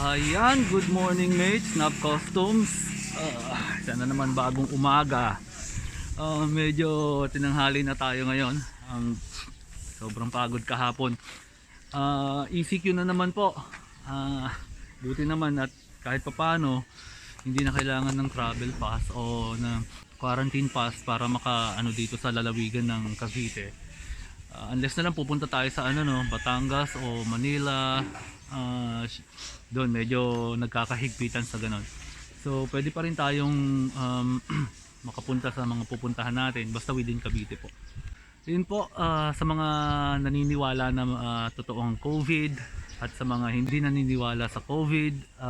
Ayan, good morning mates, Snap Customs. Sana naman bagong umaga. Medyo tinanghali na tayo ngayon. Sobrang pagod kahapon. ECQ na naman po. Buti naman at kahit papano hindi na kailangan ng travel pass o ng quarantine pass para maka dito sa lalawigan ng Cavite. Unless na lang pupunta tayo sa Batangas o Manila. Doon medyo nagkakahigpitan sa ganon. So pwede pa rin tayong makapunta sa mga pupuntahan natin basta within Cavite po. Yun po, sa mga naniniwala na totoong COVID at sa mga hindi naniniwala sa COVID,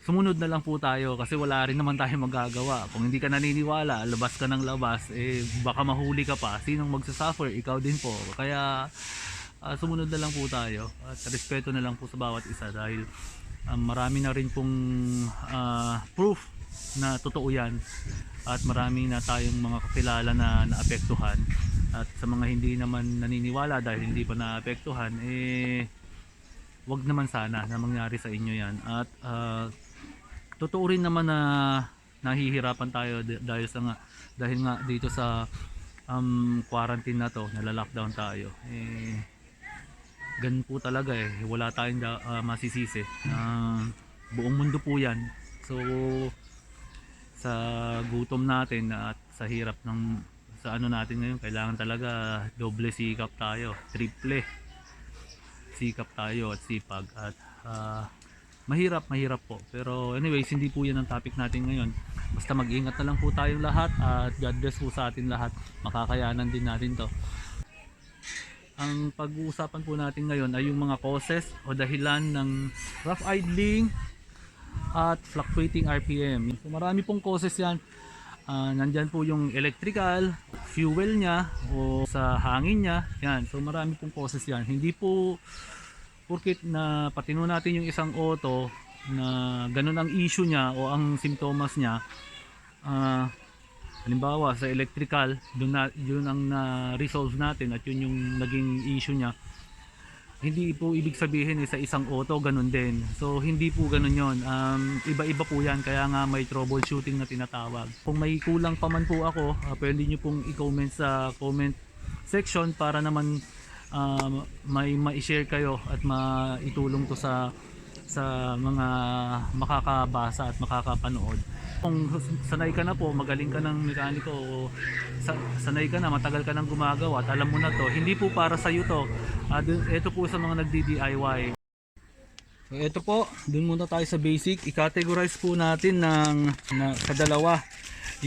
sumunod na lang po tayo kasi wala rin naman tayong magagawa. Kung hindi ka naniniwala, labas ka ng labas, baka mahuli ka pa. Sinong magsasuffer? Ikaw din po. Kaya sumunod na lang po tayo at respeto na lang po sa bawat isa dahil marami na rin pong proof na totoo yan at marami na tayong mga kakilala na naapektuhan. At sa mga hindi naman naniniwala dahil hindi pa naapektuhan, wag naman sana na mangyari sa inyo yan. At totoo rin naman na nahihirapan tayo dahil nga dito sa quarantine na to, nala-lockdown tayo. Ganun po talaga wala tayong masisisi. Buong mundo po yan. So sa gutom natin at sa hirap sa natin ngayon, kailangan talaga doble sikap tayo, triple sikap tayo at sipag. At mahirap po, pero anyways hindi po yan ang topic natin ngayon. Basta mag-ingat na lang po tayong lahat at God bless po sa atin lahat. Makakayanan din natin to. Ang pag-uusapan po natin ngayon ay yung mga causes o dahilan ng rough idling at fluctuating RPM. So marami pong causes yan. Nandyan po yung electrical, fuel niya o sa hangin niya. Yan. So marami pong causes yan. Hindi po porkit na patino natin yung isang auto na ganun ang issue niya o ang simptomas niya. Halimbawa sa electrical, yun ang na-resolve natin at yun yung naging issue niya. Hindi po ibig sabihin sa isang auto ganun din. So hindi po ganun yun. Iba-iba po yan, kaya nga may troubleshooting na tinatawag. Kung may kulang pa man po ako, pwede nyo pong i-comment sa comment section para naman may ma-share kayo at maitulong to sa mga makakabasa at makakapanood. Kung sanay ka na po, magaling ka ng mekaniko o sanay ka na, matagal ka nang gumagawa at alam mo na to, hindi po para sa iyo to. Ito po sa mga nagdi-DIY. So ito po, dun muna tayo sa basic. I-categorize po natin sa dalawa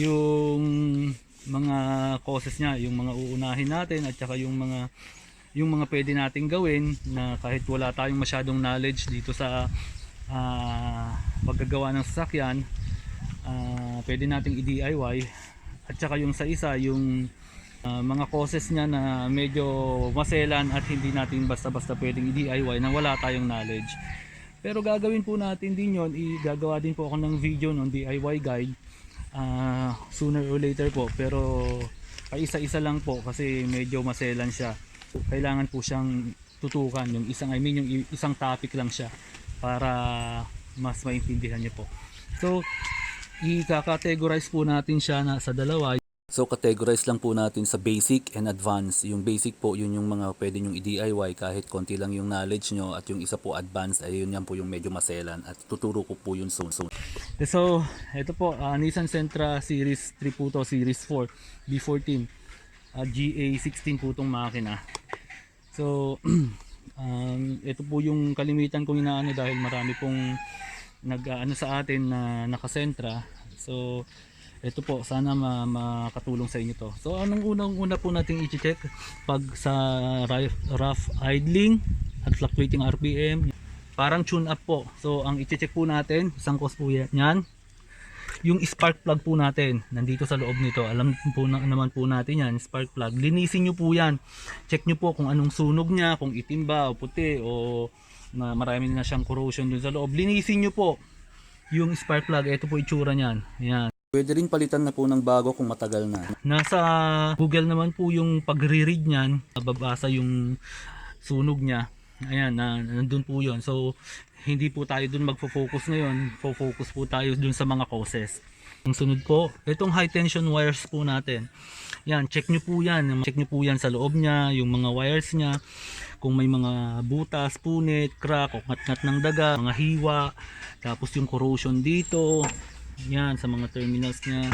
yung mga causes niya, yung mga uunahin natin at saka yung mga pwede nating gawin na kahit wala tayong masyadong knowledge dito sa paggagawa ng sasakyan, pwede nating i-DIY. At saka yung sa isa, yung mga causes niya na medyo maselan at hindi natin basta-basta pwedeng i-DIY na wala tayong knowledge. Pero gagawin po natin din yon, igagawa din po ako ng video ng DIY guide sooner or later po, pero paisa-isa lang po kasi medyo maselan siya. Kailangan po siyang tutukan, yung isang topic lang siya para mas maintindihan niyo po. So i-categorize po natin siya sa dalawa. So categorize lang po natin sa basic and advanced. Yung basic po, yun yung mga pwede nyong i-DIY kahit konti lang yung knowledge nyo, at yung isa po advanced ay yun yan po yung medyo maselan at tuturo ko po yun soon. So ito po, Nissan Sentra Series 3 po to, Series 4 B14 GA16 po itong makina. So ito po yung kalimitan kong inaano dahil marami pong sa atin na nakasentra. So ito po, sana makatulong sa inyo to. So anong unang-una po nating i-check pag sa rough idling at fluctuating RPM, parang tune up po. So ang i-check po natin, isang cause po yan, yung spark plug po natin nandito sa loob nito. Alam po naman po natin yan, spark plug. Linisin nyo po yan. Check nyo po kung anong sunog nya, kung itim ba o puti o marami na siyang corrosion dun sa loob. Linisin nyo po yung spark plug. Ito po itsura nyan. Yan. Pwede rin palitan na po ng bago kung matagal na. Nasa Google naman po yung pagre-read nyan, babasa yung sunog nya. Ayan, nandun po yun. So, hindi po tayo dun magfo-focus ngayon. Fo-focus po tayo dun sa mga causes. Ang sunod po, itong high tension wires po natin. Yan, check nyo po yan. Check nyo po yan sa loob niya, yung mga wires niya. Kung may mga butas, punit, crack, o ngat-ngat ng daga, mga hiwa. Tapos yung corrosion dito. Yan, sa mga terminals niya.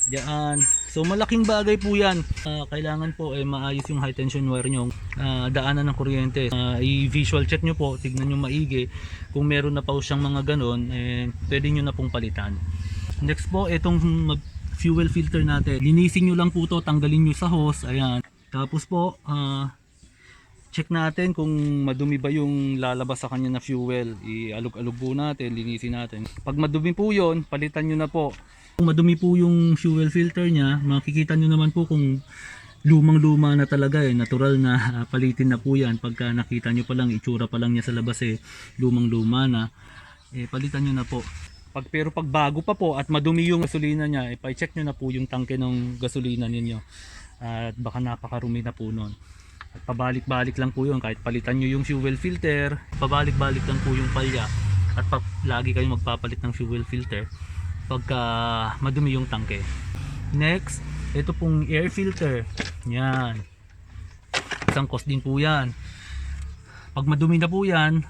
Diyan. So malaking bagay po yan. Kailangan po maayos yung high tension wire nyo. Daanan ng kuryente. I-visual check nyo po. Tignan nyo maigi. Kung meron na po siyang mga ganon, pwede nyo na pong palitan. Next po, itong fuel filter natin. Linisin nyo lang po to. Tanggalin nyo sa hose. Ayan. Tapos po, check natin kung madumi ba yung lalabas sa kanya na fuel. I-alog-alog po natin. Linisin natin. Pag madumi po yun, palitan nyo na po. Kung madumi po yung fuel filter niya, makikita nyo naman po kung lumang-luma na talaga natural na palitin na po yan. Pagka nakita nyo pa lang, itsura pa lang niya sa labas lumang-luma na, palitan nyo na po. Pero pag bago pa po at madumi yung gasolina niya, i-check nyo na po yung tangke ng gasolina ninyo. At baka napakarumi na po nun. At pabalik-balik lang po yun, kahit palitan nyo yung fuel filter, pabalik-balik lang po yung palya. At lagi kayong magpapalit ng fuel filter pagka madumi yung tangke. Next, ito pong air filter. Yan. Isang cost din po yan. Pag madumi na po yan,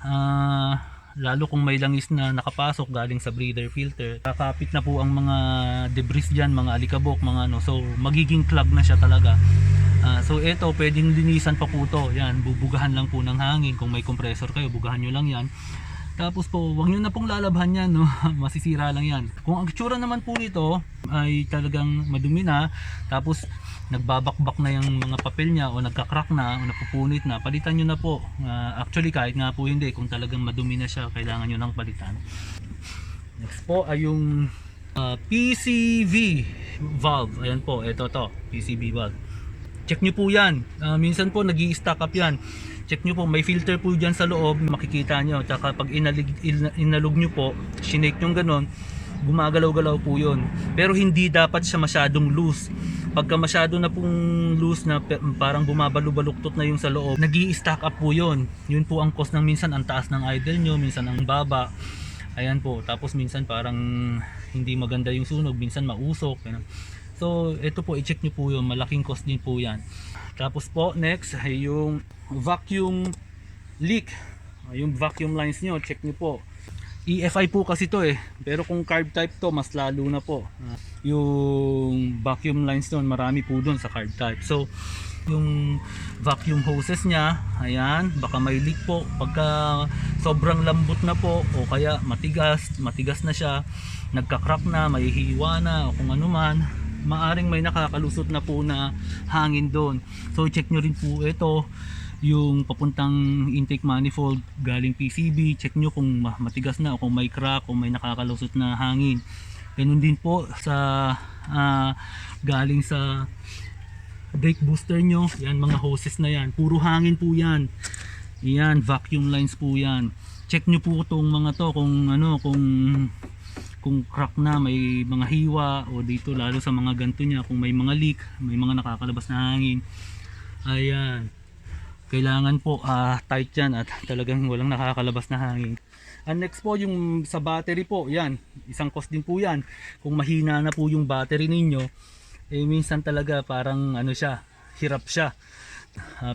lalo kung may langis na nakapasok galing sa breather filter, kakapit na po ang mga debris dyan, mga alikabok, mga ano. So, magiging clog na siya talaga. So, ito, pwedeng linisan pa po to. Yan, bubugahan lang po ng hangin. Kung may compressor kayo, bugahan nyo lang yan. Tapos po, huwag nyo na pong lalabhan yan, no? Masisira lang yan. Kung ang itsura naman po nito ay talagang madumi na, tapos nagbabakbak na yung mga papel niya o nagka-crack na o napupunit na, palitan nyo na po. Actually, kahit nga po hindi, kung talagang madumi na siya, kailangan nyo nang palitan. Next po ay yung PCV valve. Ayan po, ito to, PCV valve. Check nyo po yan. Minsan po nag-i-stack up yan. Check nyo po, may filter po dyan sa loob, makikita nyo. Tsaka pag inalog nyo po, shinake nyo ganon, gumagalaw-galaw po yun. Pero hindi dapat siya masyadong loose. Pagka masyado na pong loose na parang bumabalo-baluktot na yung sa loob, nag-i-stack up po yun. Yun po ang cause ng minsan ang taas ng idle nyo, minsan ang baba. Ayan po, tapos minsan parang hindi maganda yung sunog, minsan mausok. So ito po, i-check nyo po yun, malaking cost din po yan. Tapos po, next ay yung vacuum leak. Yung vacuum lines nyo, check nyo po. EFI po kasi to pero kung carb type to, mas lalo na po. Yung vacuum lines doon, marami po doon sa carb type. So, yung vacuum hoses nya, ayan, baka may leak po. Pagka sobrang lambot na po, o kaya matigas na siya, nagka-crack na, may hiwa na, o kung ano man, maaring may nakakalusot na po na hangin doon. So check nyo rin po ito, yung papuntang intake manifold galing PCB, check nyo kung matigas na o kung may crack o may nakakalusot na hangin. Ganun din po sa galing sa brake booster nyo, yan mga hoses na yan, puro hangin po yan. Yan, vacuum lines po yan. Check nyo po itong mga to kung ano, kung crack na, may mga hiwa o dito lalo sa mga ganto niya, kung may mga leak, may mga nakakalabas na hangin. Ayan, kailangan po tight yan at talagang walang nakakalabas na hangin. And next po yung sa battery po, yan, isang cost din po yan. Kung mahina na po yung battery ninyo, minsan talaga parang ano siya, hirap siya.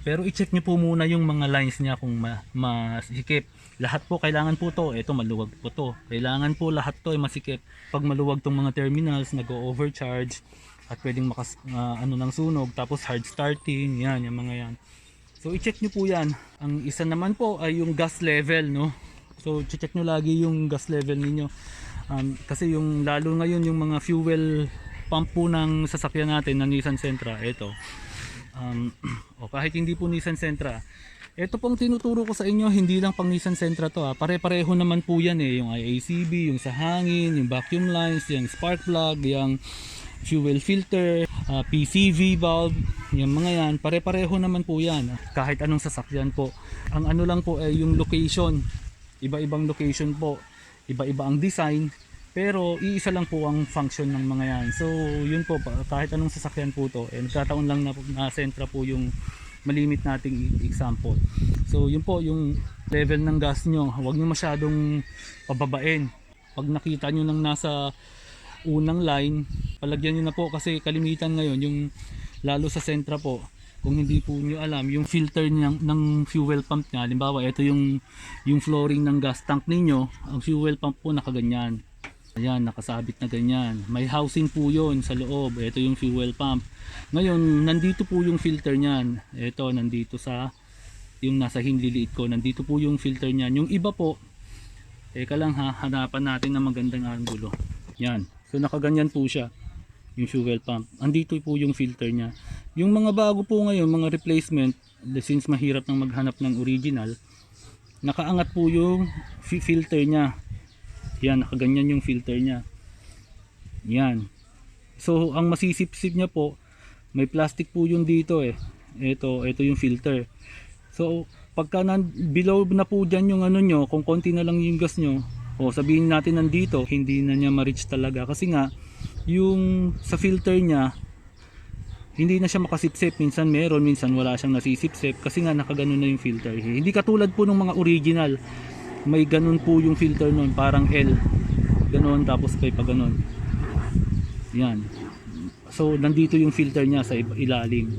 Pero i-check nyo po muna yung mga lines niya kung masikip. Lahat po kailangan po to, ito maluwag po to. Kailangan po lahat to ay masikip. Pag maluwag tong mga terminals, nag-overcharge at pwedeng ano ng sunog, tapos hard starting, yan, yung mga yan. So i-check nyo po yan. Ang isa naman po ay yung gas level, no? So check nyo lagi yung gas level ninyo. Kasi yung lalo ngayon yung mga fuel pump po ng sasakyan natin na Nissan Sentra, ito. O kahit hindi po Nissan Sentra, ito pong tinuturo ko sa inyo, hindi lang pang Nissan Sentra to pare-pareho naman po yan yung IACB, yung sa hangin, yung vacuum lines, yung spark plug, yung fuel filter, PCV valve, yung mga yan, pare-pareho naman po yan kahit anong sasakyan po. Ang ano lang po ay yung location, iba-ibang location po, iba-iba ang design, pero iisa lang po ang function ng mga yan. So yun po, kahit anong sasakyan po to, nagkataon lang na Sentra po yung malimit nating example. So yun po yung level ng gas nyo, huwag nyo masyadong pababain. Pag nakita nyo nang nasa unang line, palagyan nyo na po, kasi kalimitan ngayon yung lalo sa Sentra po, kung hindi po nyo alam yung filter ng fuel pump nya, halimbawa ito yung flooring ng gas tank ninyo, ang fuel pump po nakaganyan. Ayan, nakasabit na ganyan. May housing po yun sa loob. Ito yung fuel pump. Ngayon, nandito po yung filter niyan. Ito, nandito sa yung nasa hinliliit ko. Nandito po yung filter niyan. Yung iba po, teka lang ha, hanapan natin ng magandang angulo. Yan. So, nakaganyan po siya. Yung fuel pump. Andito po yung filter niya. Yung mga bago po ngayon, mga replacement, since mahirap nang maghanap ng original, nakaangat po yung filter niya. Yan, nakaganyan yung filter niya. Yan. So, ang masisipsip niya po, may plastic po yun dito eh. Ito yung filter. So, pagka below na po dyan yung ano nyo, kung konti na lang yung gas nyo, o sabihin natin nandito, hindi na niya ma-reach talaga. Kasi nga, yung sa filter niya, hindi na siya makasipsip. Minsan meron, minsan wala siyang nasisipsip. Kasi nga, nakaganon na yung filter. Hindi katulad po ng mga original. May ganun po yung filter nun, parang L ganun, tapos may pa ganun. Yan, so nandito yung filter niya sa ilalim,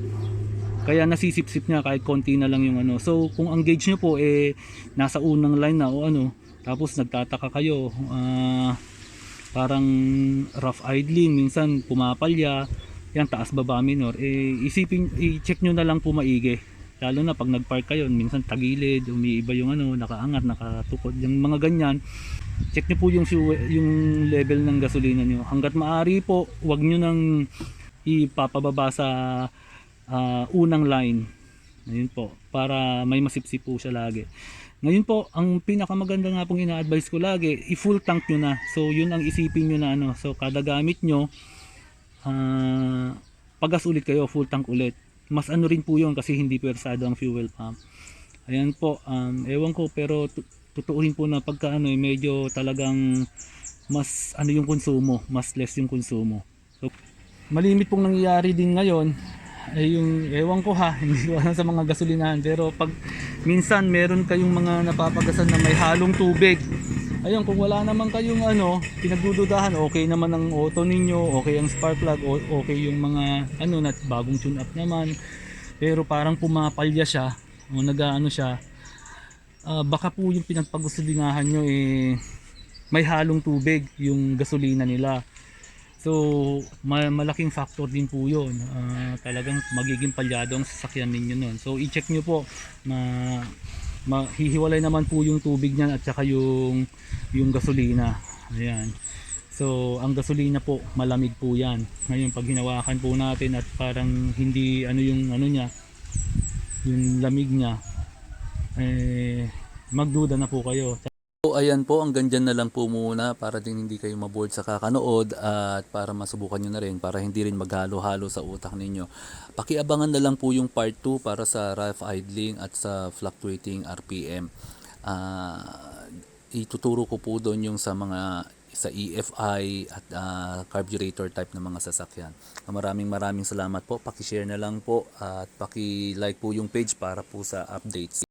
kaya nasisipsip niya kahit konti na lang yung ano. So kung ang gauge nyo po nasa unang line na o ano, tapos nagtataka kayo, parang rough idling, minsan pumapalya, yan, taas baba minor, i-check nyo na lang po maigi. Lalo na pag nagpark kayo, minsan tagilid, umiiba yung ano, nakaangat, nakatukod, yung mga ganyan. Check nyo po yung level ng gasolina nyo. Hanggat maaari po, wag nyo nang ipapababa sa unang line. Ayun po, para may masipsip po siya lagi. Ngayon po, ang pinakamaganda nga pong ina-advise ko lagi, i-full tank nyo na. So yun ang isipin nyo na ano. So kada gamit nyo, paggas ulit kayo, full tank ulit. Mas ano rin po yun kasi hindi pwersado ang fuel pump. Ayan po, ewan ko, pero totoo rin po na pagka ano, medyo talagang mas ano yung konsumo, mas less yung konsumo. So, malimit pong nangyayari din ngayon ay yung ewan ko ha, hindi ko alam sa mga gasolinahan, pero pag minsan meron kayong mga napapagasan na may halong tubig. Ayun, kung wala naman kayong ano, pinagdududahan, okay naman ang auto ninyo, okay ang spark plug, okay yung mga ano na bagong tune up naman, pero parang pumapalya siya o nag-ano siya, baka po yung pinagpagusolinahan nyo may halong tubig yung gasolina nila. So malaking factor din po yun, talagang magiging palyado ang sasakyan ninyo nun. So i-check nyo po, mahihiwalay naman po yung tubig niyan at saka yung gasolina. Ayan. So ang gasolina po malamig po yan. Ngayon pag hinawakan po natin at parang hindi ano yung ano niya, yung lamig niya, magduda na po kayo. So ayan po, hanggang dyan na lang po muna para din hindi kayo maboard sa kakanood at para masubukan nyo na rin, para hindi rin maghalo-halo sa utak ninyo. Pakiabangan na lang po yung part 2 para sa rough idling at sa fluctuating RPM. Ituturo ko po doon yung sa EFI at carburetor type ng mga sasakyan. Maraming salamat po. Paki-share na lang po at paki-like po yung page para po sa updates.